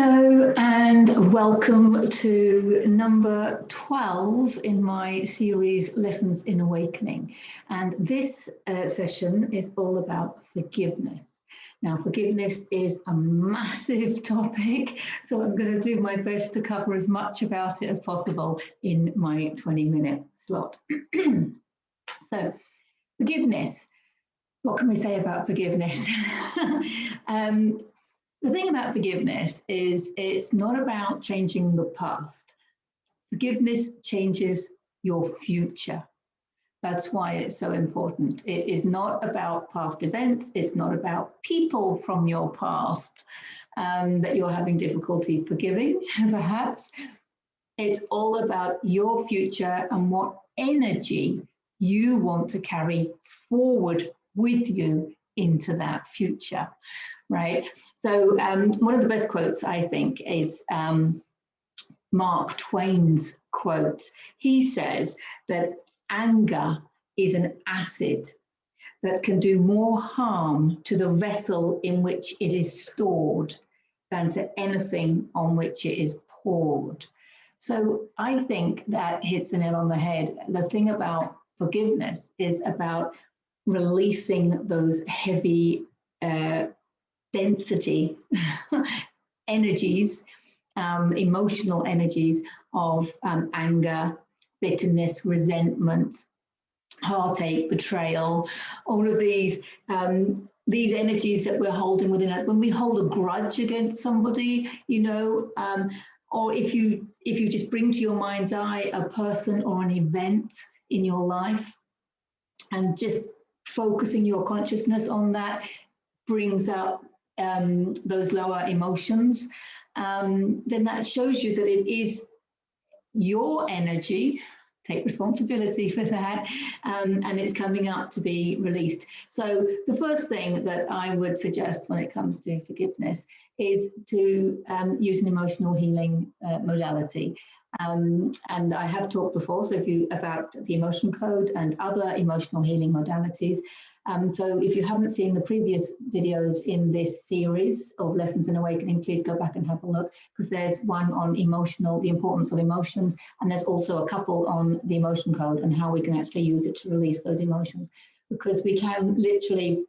Hello and welcome to number 12 in my series Lessons in Awakening. And this session is all about forgiveness. Now, forgiveness is a massive topic, so I'm going to do my best to cover as much about it as possible in my 20-minute slot. So, forgiveness. What can we say about forgiveness? The thing about forgiveness is it's not about changing the past. Forgiveness changes your future. That's why it's so important. It is not about past events. It's not about people from your past that you're having difficulty forgiving, perhaps. It's all about your future and what energy you want to carry forward with you into that future, right? So one of the best quotes, I think, is Mark Twain's quote. He says that anger is an acid that can do more harm to the vessel in which it is stored than to anything on which it is poured. So I think that hits the nail on the head. The thing about forgiveness is about releasing those heavy density energies, emotional energies of anger, bitterness, resentment, heartache, betrayal, all of these energies that we're holding within us. When we hold a grudge against somebody, you know, or if you just bring to your mind's eye a person or an event in your life and just focusing your consciousness on that brings up those lower emotions, then that shows you that it is your energy. Take responsibility for that, and it's coming up to be released. So the first thing that I would suggest when it comes to forgiveness is to use an emotional healing modality. And I have talked before, about the emotion code and other emotional healing modalities. So if you haven't seen the previous videos in this series of Lessons in Awakening, please go back and have a look, because there's one on the importance of emotions, and there's also a couple on the emotion code and how we can actually use it to release those emotions. Because we can literally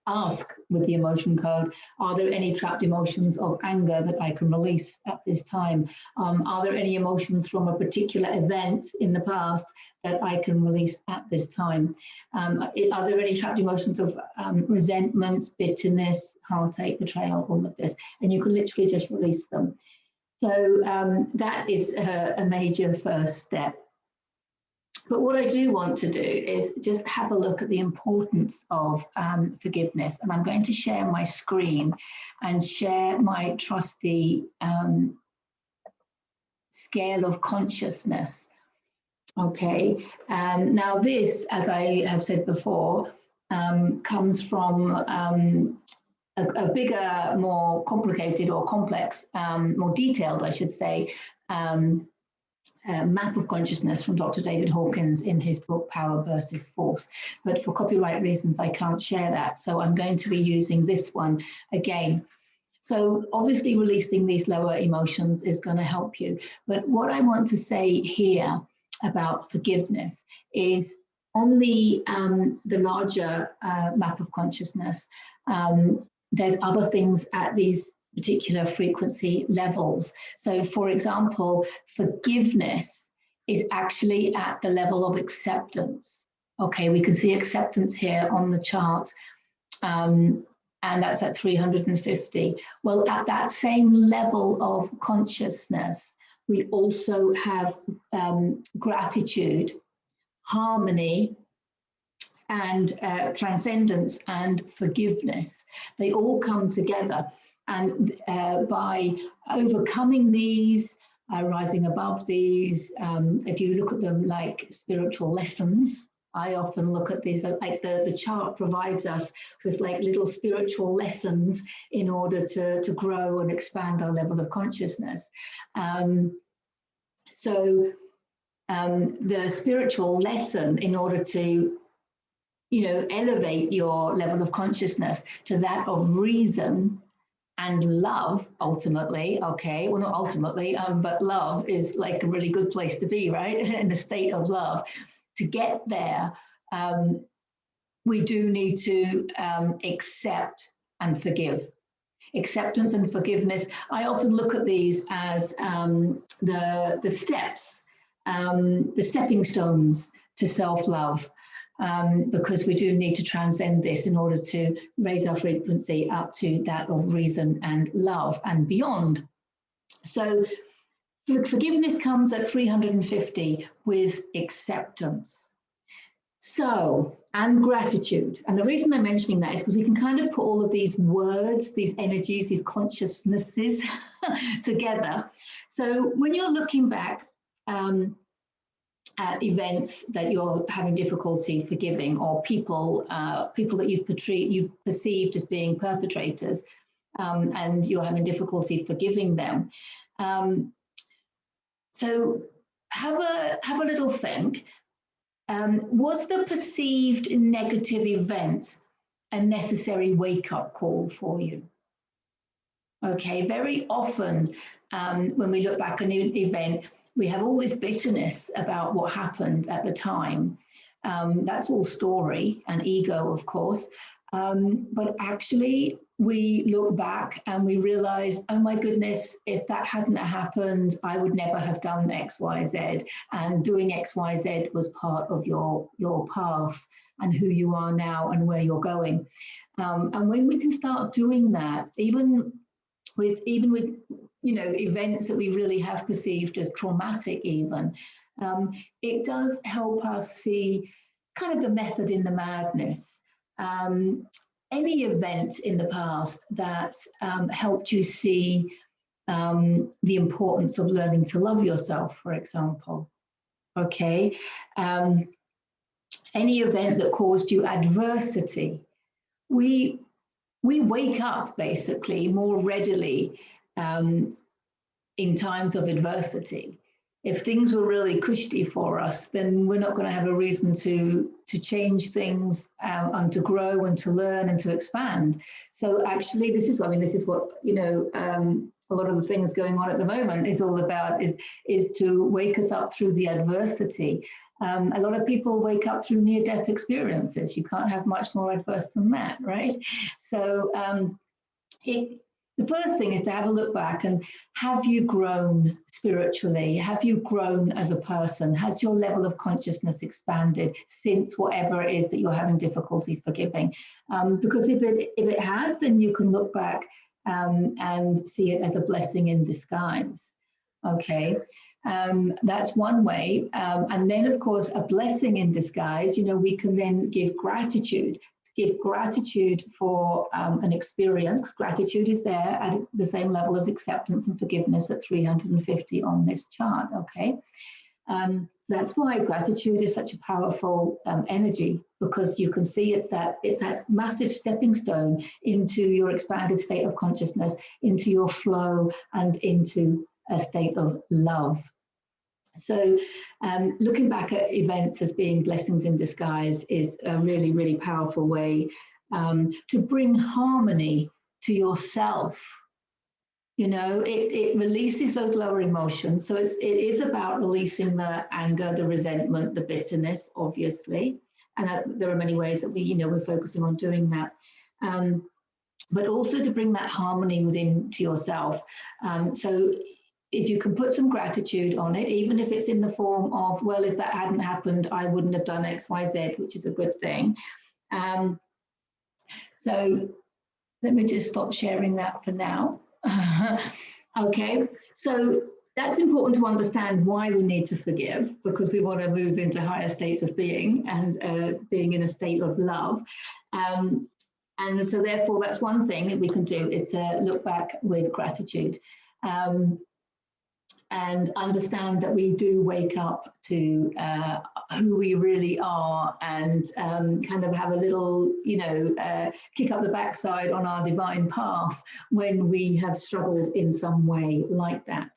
ask with the emotion code, are there any trapped emotions of anger that I can release at this time? Are there any emotions from a particular event in the past that I can release at this time? Are there any trapped emotions of resentment, bitterness, heartache, betrayal, all of this? And you can literally just release them. So that is a major first step. But what I do want to do is just have a look at the importance of forgiveness. And I'm going to share my screen and share my trusty scale of consciousness. Okay, now this, as I have said before, comes from a bigger, more complicated or complex, more detailed, I should say, map of consciousness from Dr. David Hawkins in his book Power versus Force. But for copyright reasons, I can't share that. So I'm going to be using this one again. So obviously releasing these lower emotions is going to help you. But what I want to say here about forgiveness is on the larger map of consciousness, there's other things at these particular frequency levels. So for example, forgiveness is actually at the level of acceptance. Okay, we can see acceptance here on the chart, and that's at 350. Well, at that same level of consciousness, we also have gratitude, harmony, and transcendence and forgiveness. They all come together. And by overcoming these, rising above these, if you look at them like spiritual lessons, I often look at these like the chart provides us with like little spiritual lessons in order to grow and expand our level of consciousness. So the spiritual lesson, in order to elevate your level of consciousness to that of reason and love ultimately, okay, well, not ultimately, but love is like a really good place to be, right? In a state of love. To get there, we do need to accept and forgive. Acceptance and forgiveness, I often look at these as the steps, the stepping stones to self-love, because we do need to transcend this in order to raise our frequency up to that of reason and love and beyond. So forgiveness comes at 350 with acceptance. So, and gratitude. And the reason I'm mentioning that is because we can kind of put all of these words, these energies, these consciousnesses together. So when you're looking back at events that you're having difficulty forgiving, or people that you've perceived as being perpetrators, and you're having difficulty forgiving them. So have a little think. Was the perceived negative event a necessary wake-up call for you? Okay, very often when we look back on an event, we have all this bitterness about what happened at the time. That's all story and ego, of course. But actually, we look back and we realize, oh my goodness, if that hadn't happened, I would never have done X, Y, Z. And doing X, Y, Z was part of your path and who you are now and where you're going. And when we can start doing that, even with events that we really have perceived as traumatic, even, it does help us see kind of the method in the madness. Any event in the past that helped you see the importance of learning to love yourself, for example. Okay. Any event that caused you adversity. We wake up basically more readily in times of adversity. If things were really cushy for us, then we're not going to have a reason to change things and to grow and to learn and to expand. So actually, this is what a lot of the things going on at the moment is all about, is to wake us up through the adversity. A lot of people wake up through near-death experiences. You can't have much more adverse than that, right? So the first thing is to have a look back and have you grown spiritually? Have you grown as a person? Has your level of consciousness expanded since whatever it is that you're having difficulty forgiving? Because if it has, then you can look back and see it as a blessing in disguise. Okay, that's one way. And then, of course, a blessing in disguise, we can then give gratitude. Give gratitude for an experience. Gratitude is there at the same level as acceptance and forgiveness at 350 on this chart, okay? That's why gratitude is such a powerful energy, because you can see it's that massive stepping stone into your expanded state of consciousness, into your flow, and into a state of love. So looking back at events as being blessings in disguise is a really, really powerful way to bring harmony to yourself. It releases those lower emotions. So it is about releasing the anger, the resentment, the bitterness, obviously. And there are many ways that we're focusing on doing that. But also to bring that harmony within to yourself. So if you can put some gratitude on it, even if it's in the form of, well, if that hadn't happened, I wouldn't have done X, Y, Z, which is a good thing. So let me just stop sharing that for now. Okay, so that's important to understand why we need to forgive, because we want to move into higher states of being and being in a state of love. And so therefore, that's one thing that we can do, is to look back with gratitude. And understand that we do wake up to who we really are, and kind of have a little, kick up the backside on our divine path when we have struggled in some way like that.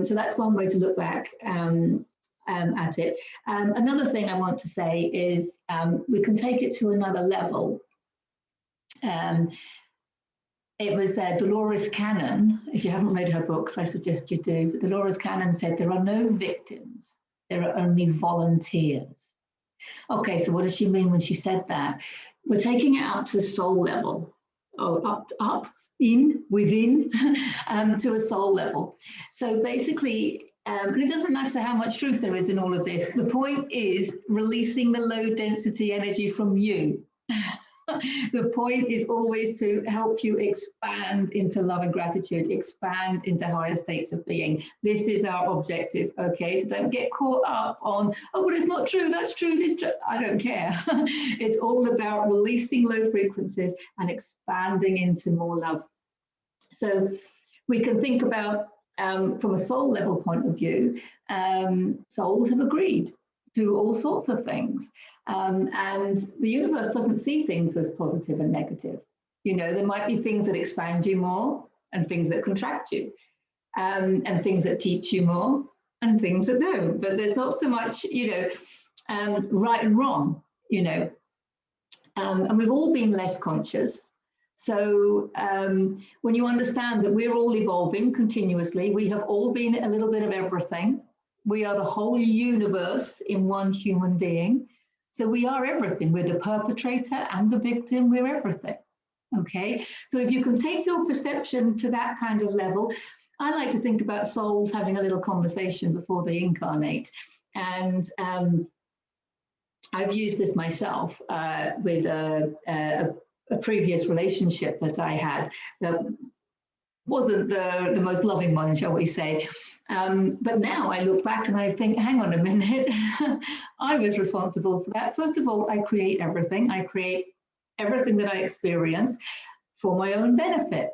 So that's one way to look back at it. Another thing I want to say is we can take it to another level. it was Dolores Cannon. If you haven't read her books, I suggest you do. But Dolores Cannon said there are no victims, there are only volunteers. Okay, so what does she mean when she said that? We're taking it up to a soul level, within, to a soul level. So basically, and it doesn't matter how much truth there is in all of this, the point is releasing the low density energy from you. The point is always to help you expand into love and gratitude, expand into higher states of being. This is our objective, okay? So don't get caught up on, oh, but it's not true, that's true, this true. I don't care. It's all about releasing low frequencies and expanding into more love. So we can think about, from a soul level point of view, souls have agreed to all sorts of things. And the universe doesn't see things as positive and negative. You know, there might be things that expand you more and things that contract you, and things that teach you more and things that don't. But there's not so much, you know, right and wrong, you know. And we've all been less conscious. So when you understand that we're all evolving continuously, we have all been a little bit of everything. We are the whole universe in one human being. So we are everything. We're the perpetrator and the victim. We're everything. Okay. So if you can take your perception to that kind of level, I like to think about souls having a little conversation before they incarnate. And I've used this myself with a previous relationship that I had that wasn't the most loving one, shall we say. But now I look back and I think, hang on a minute, I was responsible for that. First of all, I create everything. I create everything that I experience for my own benefit.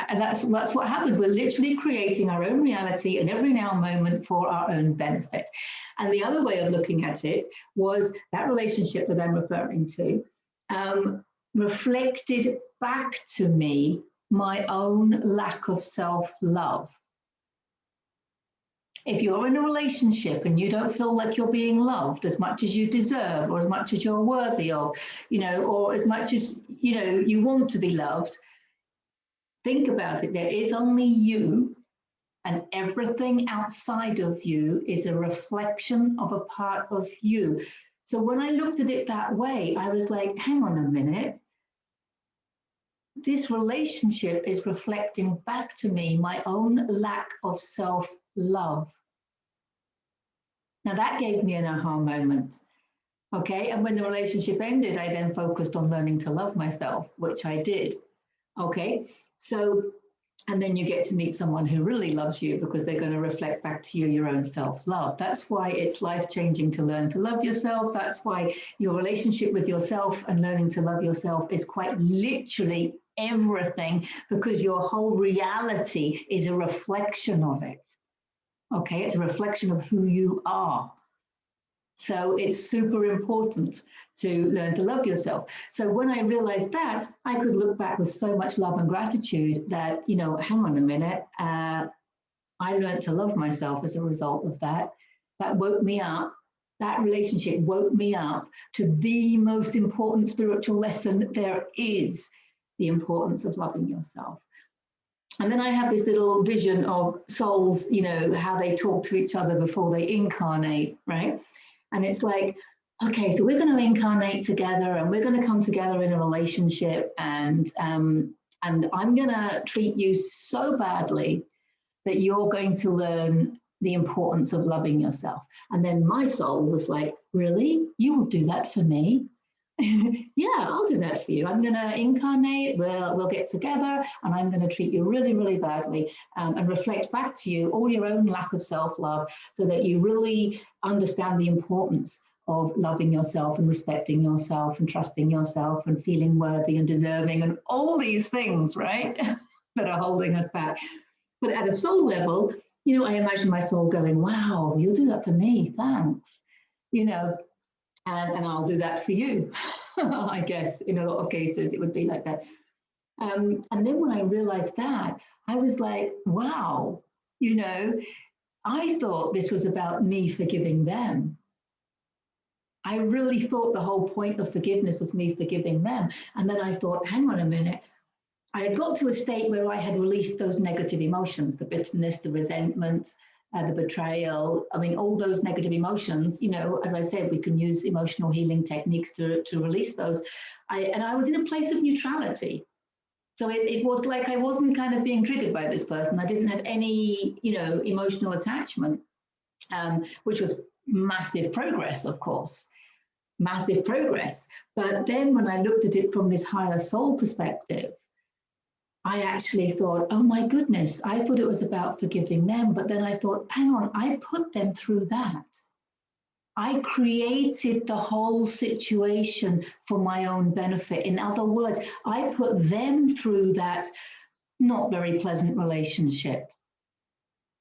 And that's what happens. We're literally creating our own reality and every now and moment for our own benefit. And the other way of looking at it was that relationship that I'm referring to reflected back to me my own lack of self-love. If you're in a relationship and you don't feel like you're being loved as much as you deserve or as much as you're worthy of, you know, or as much as, you know, you want to be loved, think about it. There is only you, and everything outside of you is a reflection of a part of you. So when I looked at it that way, I was like, hang on a minute. This relationship is reflecting back to me my own lack of self-love. Now that gave me an aha moment. Okay, and when the relationship ended, I then focused on learning to love myself, which I did. Okay, so, and then you get to meet someone who really loves you because they're going to reflect back to you your own self-love. That's why it's life-changing to learn to love yourself. That's why your relationship with yourself and learning to love yourself is quite literally everything, because your whole reality is a reflection of it. Okay, it's a reflection of who you are. So it's super important to learn to love yourself. So when I realized that, I could look back with so much love and gratitude that, you know, hang on a minute, I learned to love myself as a result of that. That woke me up. That relationship woke me up to the most important spiritual lesson there is, the importance of loving yourself. And then I have this little vision of souls, you know, how they talk to each other before they incarnate, right? And it's like, okay, so we're going to incarnate together and we're going to come together in a relationship, and I'm going to treat you so badly that you're going to learn the importance of loving yourself. And then my soul was like, really? You will do that for me? Yeah, I'll do that for you. I'm going to incarnate, we'll get together, and I'm going to treat you really, really badly, and reflect back to you all your own lack of self-love, so that you really understand the importance of loving yourself and respecting yourself and trusting yourself and feeling worthy and deserving and all these things, right, that are holding us back. But at a soul level, you know, I imagine my soul going, wow, you'll do that for me, thanks, you know. And I'll do that for you. I guess in a lot of cases it would be like that. And then when I realized that, I was like, wow, you know, I thought this was about me forgiving them. I really thought the whole point of forgiveness was me forgiving them. And then I thought, hang on a minute, I had got to a state where I had released those negative emotions, the bitterness, the resentment, the betrayal. I mean, all those negative emotions, you know, as I said, we can use emotional healing techniques to release those. And I was in a place of neutrality. So it was like I wasn't kind of being triggered by this person. I didn't have any, you know, emotional attachment, which was massive progress, of course, massive progress. But then when I looked at it from this higher soul perspective, I actually thought, oh my goodness, I thought it was about forgiving them. But then I thought, hang on, I put them through that. I created the whole situation for my own benefit. In other words, I put them through that not very pleasant relationship.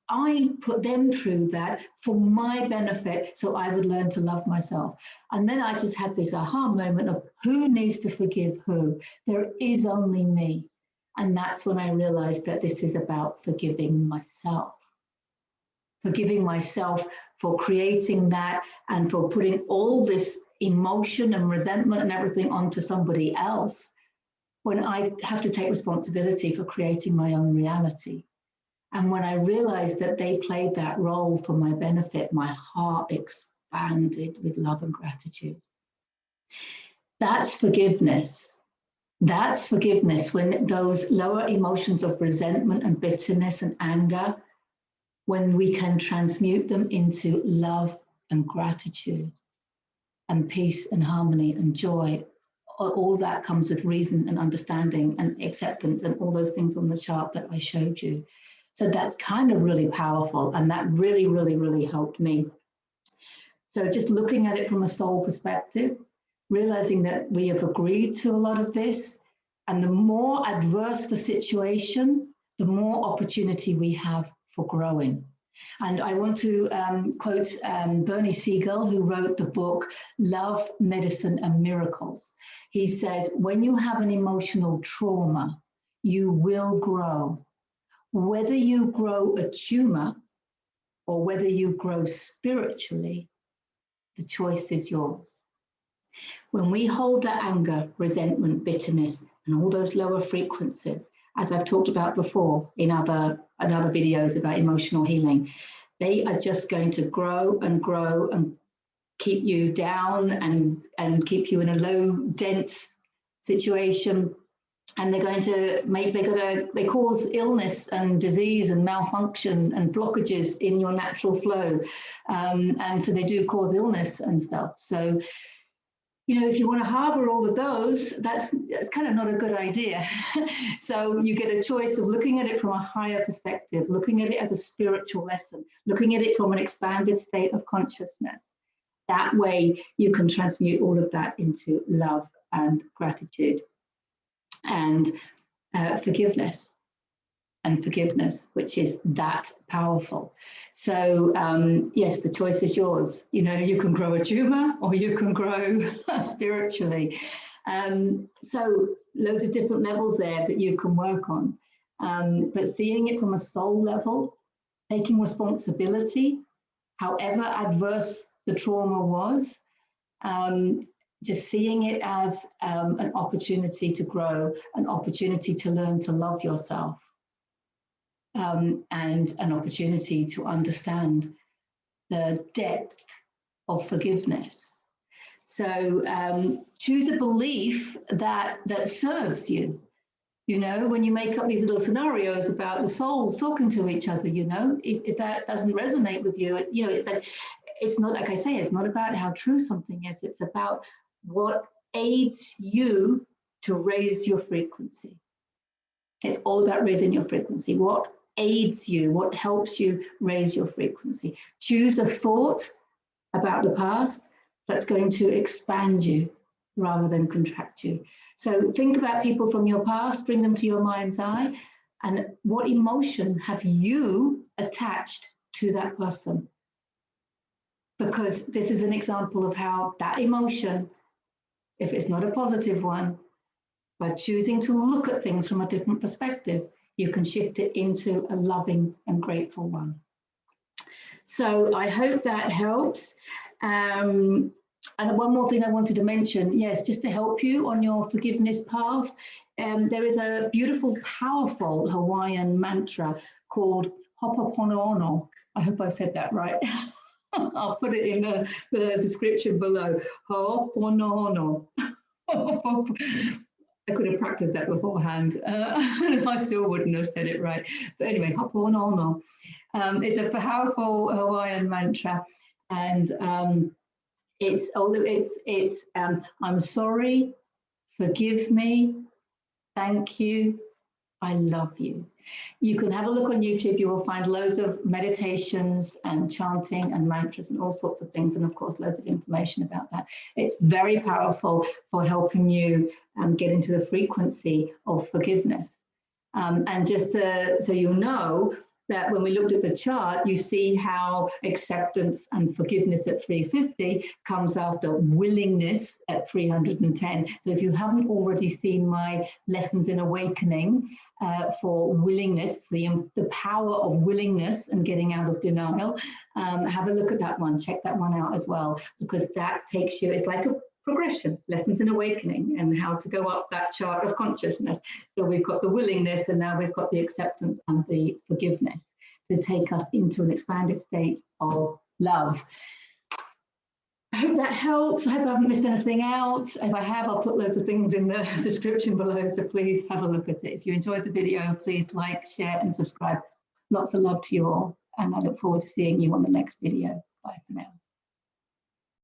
I put them through that for my benefit so I would learn to love myself. And then I just had this aha moment of who needs to forgive who? There is only me. And that's when I realized that this is about forgiving myself. Forgiving myself for creating that and for putting all this emotion and resentment and everything onto somebody else when I have to take responsibility for creating my own reality. And when I realized that they played that role for my benefit, my heart expanded with love and gratitude. That's forgiveness. That's forgiveness, when those lower emotions of resentment and bitterness and anger, when we can transmute them into love and gratitude and peace and harmony and joy. All that comes with reason and understanding and acceptance and all those things on the chart that I showed you. So that's kind of really powerful, and that really, really, really helped me. So just looking at it from a soul perspective, realizing that we have agreed to a lot of this, and the more adverse the situation, the more opportunity we have for growing. And I want to quote Bernie Siegel, who wrote the book, Love, Medicine and Miracles. He says, when you have an emotional trauma, you will grow. Whether you grow a tumor or whether you grow spiritually, the choice is yours. When we hold that anger, resentment, bitterness, and all those lower frequencies, as I've talked about before in other videos about emotional healing, they are just going to grow and keep you down and keep you in a low, dense situation. And they're going to they cause illness and disease and malfunction and blockages in your natural flow. And so they do cause illness and stuff. So, you know, if you want to harbor all of those, that's kind of not a good idea. So you get a choice of looking at it from a higher perspective, looking at it as a spiritual lesson, looking at it from an expanded state of consciousness. That way you can transmute all of that into love and gratitude and forgiveness, which is that powerful. So yes, the choice is yours. You know, you can grow a tumor or you can grow spiritually. So loads of different levels there that you can work on. But seeing it from a soul level, taking responsibility, however adverse the trauma was, just seeing it as an opportunity to grow, an opportunity to learn to love yourself, and an opportunity to understand the depth of forgiveness. So choose a belief that serves you. You know, when you make up these little scenarios about the souls talking to each other, you know, if that doesn't resonate with you, you know, it's not, like I say, it's not about how true something is. It's about what aids you to raise your frequency. It's all about raising your frequency. What aids you, what helps you raise your frequency. Choose a thought about the past that's going to expand you rather than contract you. So think about people from your past, bring them to your mind's eye, and what emotion have you attached to that person? Because this is an example of how that emotion, if it's not a positive one, by choosing to look at things from a different perspective, you can shift it into a loving and grateful one. So I hope that helps. And one more thing I wanted to mention, yes, just to help you on your forgiveness path, there is a beautiful, powerful Hawaiian mantra called Ho'oponopono. I hope I said that right. I'll put it in the description below. Ho'oponopono. I could have practiced that beforehand. I still wouldn't have said it right. But anyway, Ho'oponopono. It's a powerful Hawaiian mantra, and it's I'm sorry, forgive me, thank you, I love you. You can have a look on YouTube. You will find loads of meditations and chanting and mantras and all sorts of things, and of course loads of information about that. It's very powerful for helping you get into the frequency of forgiveness. And just so you know, that when we looked at the chart, you see how acceptance and forgiveness at 350 comes after willingness at 310. So if you haven't already seen my lessons in awakening for willingness, the power of willingness and getting out of denial, have a look at that one. Check that one out as well, because that takes you, it's like a progression, lessons in awakening, and how to go up that chart of consciousness. So we've got the willingness, and now we've got the acceptance and the forgiveness to take us into an expanded state of love. I hope that helps. I hope I haven't missed anything out. If I have, I'll put loads of things in the description below, so please have a look at it. If you enjoyed the video, please like, share and subscribe. Lots of love to you all, and I look forward to seeing you on the next video. Bye for now.